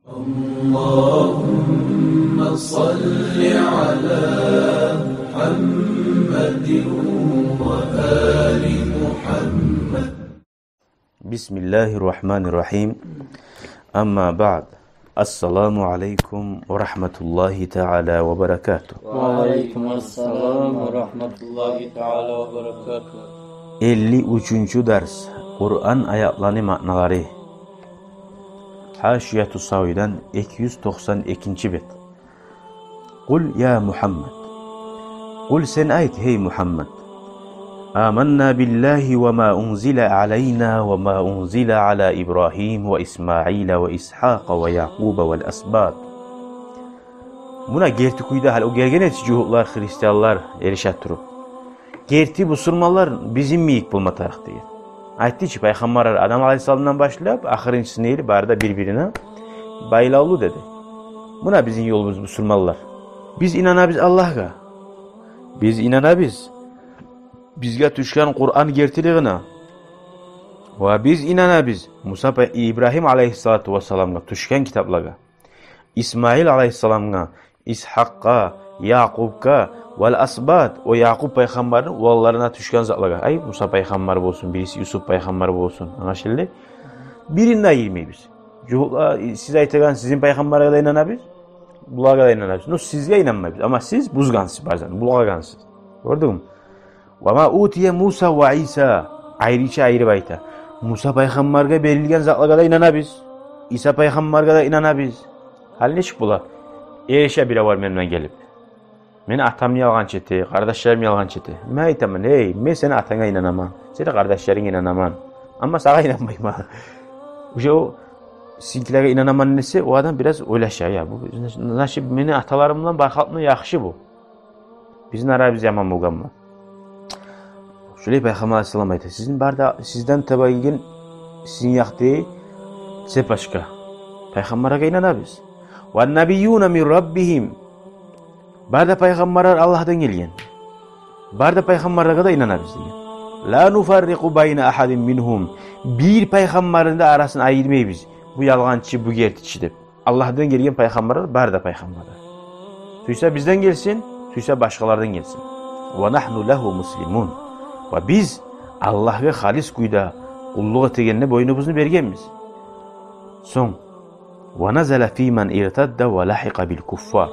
اللهم صل على محمد وآل محمد. بسم الله الرحمن الرحيم. أما بعد. السلام عليكم ورحمة الله تعالى وبركاته. وعليكم السلام ورحمة الله تعالى وبركاته. 53. ders Kur'an ayatlarının ma'naları. Haşiyatu Savi'den 292. bet. Kul ya Muhammed. Kul sen ayet hey Muhammed. Âmennâ billahi ve mâ unzile aleyna ve mâ unzile ala İbrahim ve İsmail ve İshak ve Yaqub ve asbat. Buna gerti kuyda hal o gergenet cuhutlar Hristiyanlar erişat durup. Gerti Müslümanlar bizim miyik bulma tarih değil. Aytti ki Peygamber Adam Aleyhisselam'dan başlayıp ahirincisi neydi? Barda birbirine bayılavlu dedi. Buna bizim yolumuz Müslümanlar. Biz inanabiz Allah'a. Biz inanabiz. Bizge düşken Kur'an gertiliğine. Ve biz inanabiz. Musa İbrahim Aleyhisselatü Vesselam'a düşken kitaplara. İsmail Aleyhisselam'a, İshak'a, Yaqub'a vel asbat o Yaqub peygamberin oğullarına düşken zatlara. Ay Musa peygamber olsun, birisi Yusuf peygamber olsun. Anlaşıldı? Birinde ayırmayız. Siz aytıgan sizin peygambere de inanabilir. Bulağa da inanabilir. No sizge inanmayız ama siz buzgansız bazen, bulağansız. Gördün mü? Ve ma utiye Musa ve İsa ayrıca ayrı bayta. Musa peygamberge verilgen zatlara da inanabiliriz. İsa peygamberge de inanabiliriz. Hal ne çık bula? Eşe bile var benimle gelip. Men atam yalgan çeti, kardeşlerim yalgan çeti. Men aytamın, hey, men senin atana inanamam. Senin kardeşlerin inanamam. Ama sana inanmayayım ha. O sinkilere inanaman nesi, o adam biraz oylaşa ya. Bu nasıl benim atalarımdan barxatmı yaxşı bu. Bizim arabız yaman muğamma. Şöyle Peygamber Aleyhisselam aytı. Sizin barda sizden tabayın sizin yaxtığı size başka. Peygamber'e inanabız. Ve nebiyyûne min rabbihim. Barda peygamberler Allah'tan gelgen. Barda peygamberlere de inanabız diyen. La nufarriqu bayna ahadin minhum. Bir peygamberin de arasını ayırmayız. Bu yalgancı, bu gertici dep. Allah'tan gelgen peygamberler barda peygamberler. Tuysa bizden gelsin, tuysa başkalardan gelsin. Ve nahnu lehu muslimun. Ve biz Allah'a halis kuyda kulluğa tegenine boynumuzunu bergenmiz. Son. Ve nazala fi men irtadda ve lahiqa bil kuffar.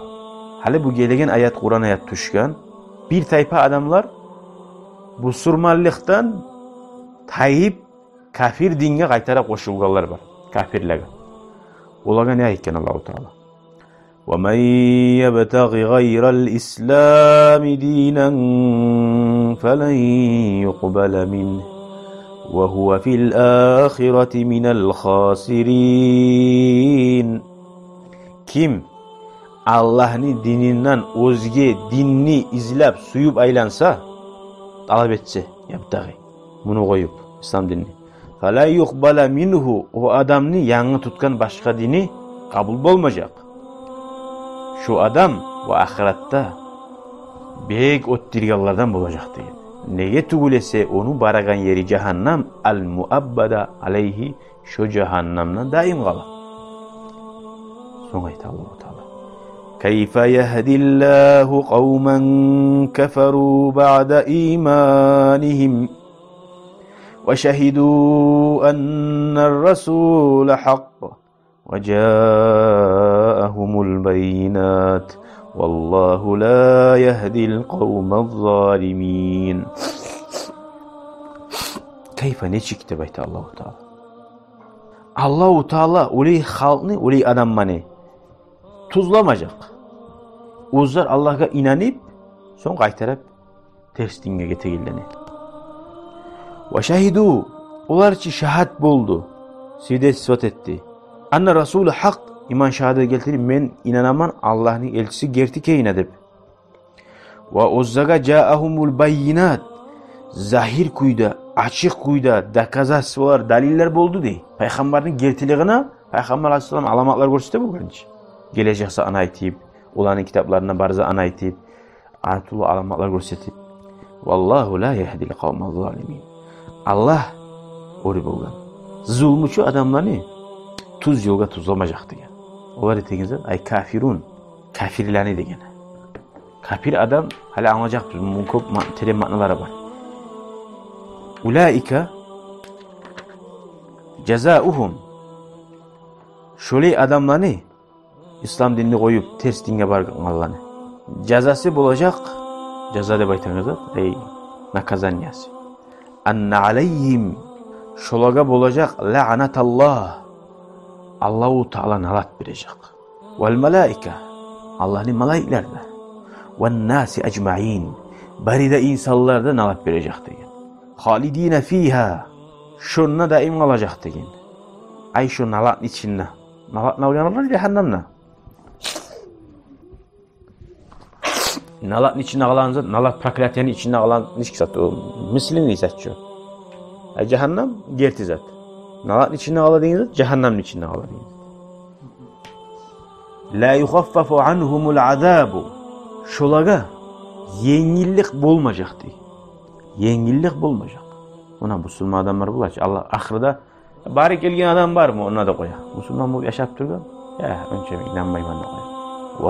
Hali bu gelegen ayet Kur'an ayet düşken bir tayfa adamlar bu surmallıktan tayip kafir dinge qaytara koşulganlar var. Kafirlere. Olaga ne ayetken Allah-u Teala? وَمَنْ يَبْتَغِ غَيْرَ الْإِسْلَامِ دِينًا فَلَنْ يُقْبَلَ مِنْهُ وَهُوَ فِي الْآخِرَةِ مِنَ الْخَاسِرِينَ. Kim Allah'ın dininden özge dinini izlep suyup aylansa, talep etse, yaptığı, bunu koyup, İslam dinini. فَلَا يُقْبَلَ مِنْهُ. O adamını yanı tutkan başka dini kabul olmayacak. Şu adam ve ahirette büyük ottirgallardan bulacak diye. Neye tugulese onu baragan yeri cehennem el-muabbada aleyhi şu cehennemden daim kalır. Son ayet Allah-u Teala. كيف يهدي الله قوما كفروا بعد إيمانهم وشهدوا أن الرسول حق وجاءهم البينات والله لا يهدي القوم الظالمين. كيف نشكت بيت الله تعالى. الله تعالى ولي خالقني ولي adammanı tuzlamayacak. Uzlar Allah'a inanıp son qaytarıp ters dinge getirildeni. Ve şahidu onlar için şahat buldu. Sidet ispat etti. Anna Resulü hak iman şahadet getirip men inanaman Allah'ın elçisi gertike inadip. Ve uzzaga caahumul bayinat zahir kuyda, açık kuyda, dakazası var, daliller buldu dey. Peygamberin gertiliğine Peygamber Aleyhisselam alamatlar gösterdi bu genç. Gelecekse ana aytip, olanın kitaplarına barza ana aytip, artılı alamatlar gösterdi. Vallahu la yehdil kavmel zalimin. Allah oru bolgan. Zulmüçü adamlarını tuz yolga tuzlamayacak diye. Olar etegen zat ay kafirun. Kafirlerni degen. Kafir adam hala anlayacakdır. Bunun çok terim manaları var. Ulaika cezauhum. Şöyle adamlarını İslam dinini koyup ters dine barganlarını. Cezası bulacak. Ceza da baytanızda. Ey nakazanyası. Anna aleyhim. Şolaga bulacak. La'natallah. Allahu Teala nalat verecek. Vel melaike. Allah'ın melaikler de. Vel nasi ecmaîn. Barida insanlar da nalat verecek degen. Halidine fiha. Şunna daim kalacak degen. Ay şu nalat içinde. Nalatna uyanırlar cehennemle. Nalatın içine kalan nalat prakratyanın içine kalan nişki zat o mislini satıyor. Cehennem gerti zat. Nalatın içine kalan zat cehennemin içine kalan. La yukhaffafu anhumul azabu. Şolaga yengillik bulmayacak diye. Yengillik bulmayacak. Ona Müslüman adamlar bular ki Allah ahirede bari gelgen adam var mı ona da koya. Müslüman bu yaşap durgan. Ya önce inanmayman da koya.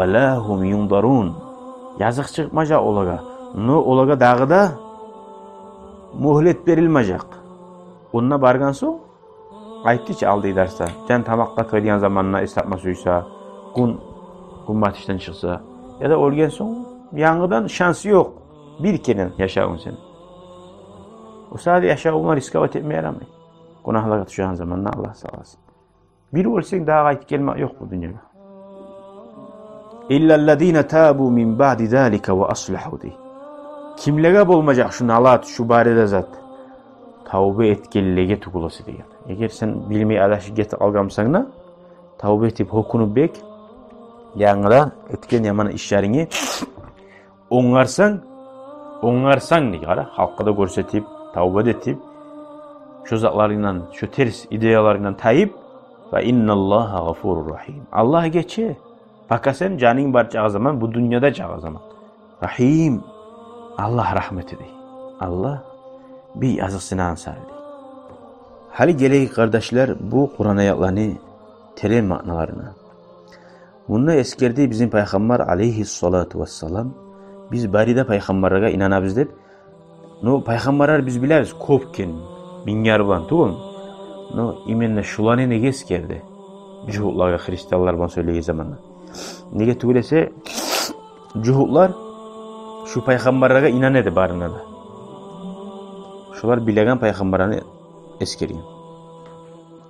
Ve la hum yundarun. Yazık çıkmaca olaga. No olaga dağıda muhlet verilmeyecek. Onunla bargan soň aytdı ki aldı derse. Can tamakka koyduğun zamanına esnatma suysa, kun batıştan çıksa ya da ölgen soň yanıdan şansı yok. Bir kere yaşağın sen. O sadece yaşağınla riskavat etmeye yaramay. Günahlara düşen zamanına Allah sağ olasın. Bir ölsen daha ayet gelmek yok bu dünyada. İllellezine tabu min ba'di zalika ve aslahu di. Kimlere bolmayacak şu nalat, şu barede zat. Tavbe etkelilege tukulası diyor. Eğer sen bilmeyi adaşı get algamsana, tavbe etip hokunu bek, yanıda etken yaman işlerini ongarsan diyor. Halka da görsetip, tavbe etip, şu zatlarıyla, şu ters ideyalarıyla tayip ve innallaha gafurur rahim. Allah geçe. Fakat sen canın barcağı zaman bu dünyada cağı zaman. Rahim. Allah rahmet edey. Allah bir yazısına ansar edey. Hali geleyik kardeşler bu Kur'an ayetlerini terim manalarına. Bunu eskerdi bizim Peygamber aleyhissalatu vesselam. Biz barida Peygamber'e inanabız deb. No Peygamberler biz biliriz köpken minger bulan tuğum. No imenne şulanı nege eskerdi. Juhutlarga Hristiyanlar bana söylediği zamanla. Nege tügülese cuhutlar şu peygamberlere inan edi barına da. Şular bilegen peygamberani eskeriyen.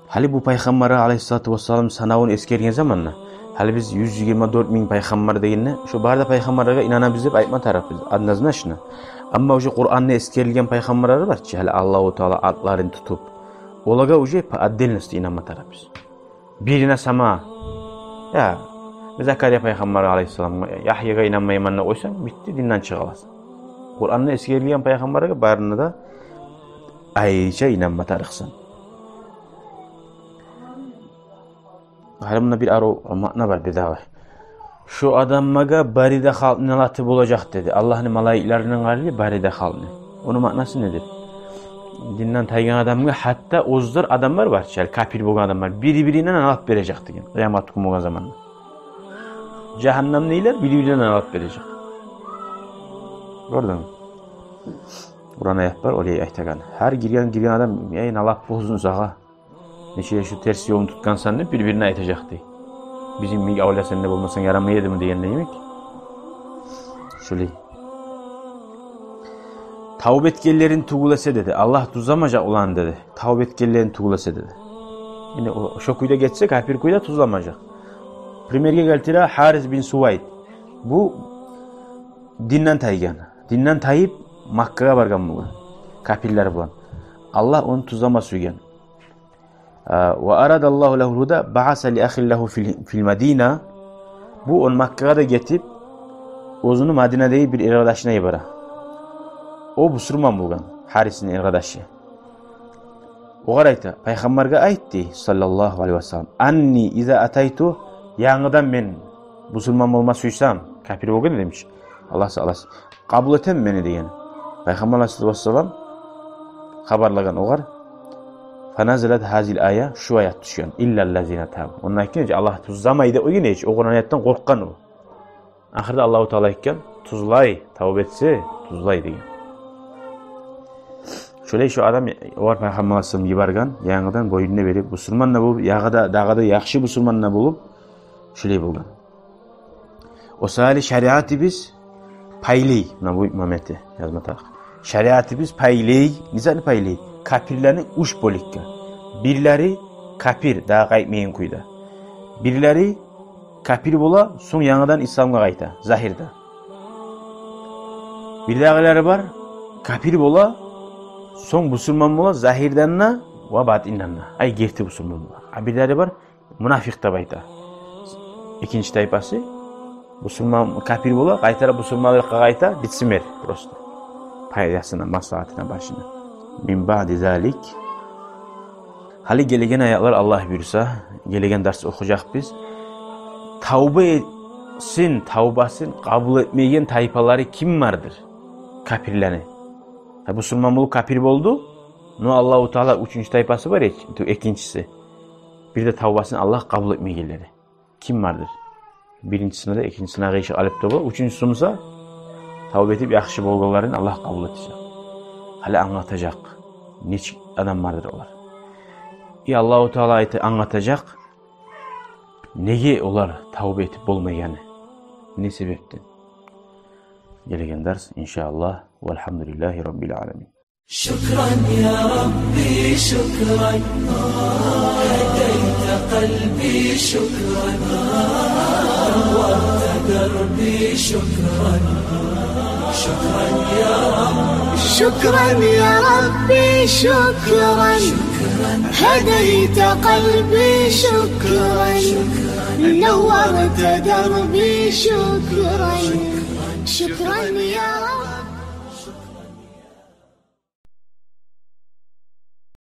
Hali bu peygamberi aleyhissalatu vesselam sanavun eskeriyen zamanla. Hali biz 124.000 peygamber deginne şu barda peygamberlere inanabız deb aytma tarafız. Adnazna şuna. Ama şu Kur'an'da eskerilgen peygamberler var ki hali Allahu Teala adlarını tutup olaga uje addelnosti inanma tarafız. Birine sama ya Zakariya Peygamber aleyhisselam Yahya'ya inanmaymanına oysan bitti dinden çıkalasın. Kur'an'da eskerilgen peygamberlere barına da ayrıca inanma tarafsın. Halimde bir makna var bir daha. Şu adammaga baride halkının alatı bulacak dedi. Allah'ın malaiklerinin galibi baride halkını. Onun maknası nedir? Dinden taygan adamga hatta ozdur adamlar var. Kafir boğan adamlar. Biri-birinden alat verecek degan. Kıyamet kumu zamanında. Cehennem neyler? Biri-birinden alat verecek. Gördün mü? Kur'an ayet var oraya aytagan. Her girgen adam ey alat bozun sağa. Neşe şu ters yolunu tutkansan ne birbirine aytacak diye. Bizim mi avla sende bulmasan yaramaydı mı diyen ne demek? Şöyle. Tavbetkellerin tuğulası dedi. Allah tuzlamaca olan dedi. Tavbetkellerin tuğulası dedi. Yine o şu kuyuda geçse kafir kuyuda tuzlamayacak. Primerge geltira Haris bin Suvayd. Bu dinden taygan. Dinden tayip Makka'ya bargan bu. Kafirler bulan. Allah onu tuzlama suygan. Ve aradallahu lehul huda ba'asa li akhillahu fil Medine. Bu on Makka'ya da getip özünü Medine'de bir iradaşına ibara. O Müslüman bulgan Haris'in iradaşı. O garayta Peygamber'e aytdı sallallahu aleyhi ve sellem. Anni iza ataytu yanıdan men Müslüman olmasıysam kafir olgan demiş. Allah sağ olasın. Kabul eten beni diyen. Peygamber aleyhissalatu vesselam haberlagan oğar. Fanazalat hazil aya şu ayet düşüyor. İllellezine tabu. Ondan keyin Allah tuzlamaydı o yine hiç. O Kur'an ayetten korkkan o. Ahirde Allahu Teala aytgan tuzlay, tavba etse tuzlay degan. Şöyle şu adam var Peygamber Aleyhisselam yubargan, yanıdan boyununa verip musulmanla bulup, dağada yaxşı musulmanla bulup şöyle bulgan. O sahili şeriatı biz paylay, bu Mehmet'e yazmatak. Şeriatı biz paylay, nizani paylay? Kapirlerin uç bolikka. Birleri kapir, daha qaytmayın kuyda. Birleri kapir bola, son yanıdan İslam'a qayta, zahirda. Birlerileri var, kapir bola, son musulman bola, zahirdanna ve batinnanna. Ay gerti musulman bola. Birleri var, münafik da bayta. İkinci tayfası, musulman kapir bola, qaytara musulmanlıkka qayta, bitsin ver, prosto. Paydasına, maslahatına, başına. Min ba'di zalik. Hali gelegen ayaklar Allah buyursa, gelegen ders okuyacak biz. Tavba etsin, tavbasını kabul etmeyen tayfaları kim vardır? Kapirlerini. Musulman bulup kapir oldu. No Allahu Teala üçüncü tayfası var ya, ikincisi. Bir de tavbasını Allah kabul etmeyenleri. Kim vardır? Birincisine de ikincisine gayşi alıp da bu. Üçüncüsü tavba edip yaxşı bolğanların Allah kabul edecek. Hali anlatacak. Neçik adam vardır olar. Allahu Teala ayeti anlatacak. Neye olar tavba etip bolmayanı? Ne sebepten? Gelegen ders inşallah. Velhamdülillahi Rabbil alemin. Şükran ya Rabbi şükran. Hedeyte kalbi şükran. Nawarte derbi şükran. Şükran ya Rabbi. شكرا يا ربي شكرا هديت قلبي شكرا نورت دربي شكرا شكرا يا ربي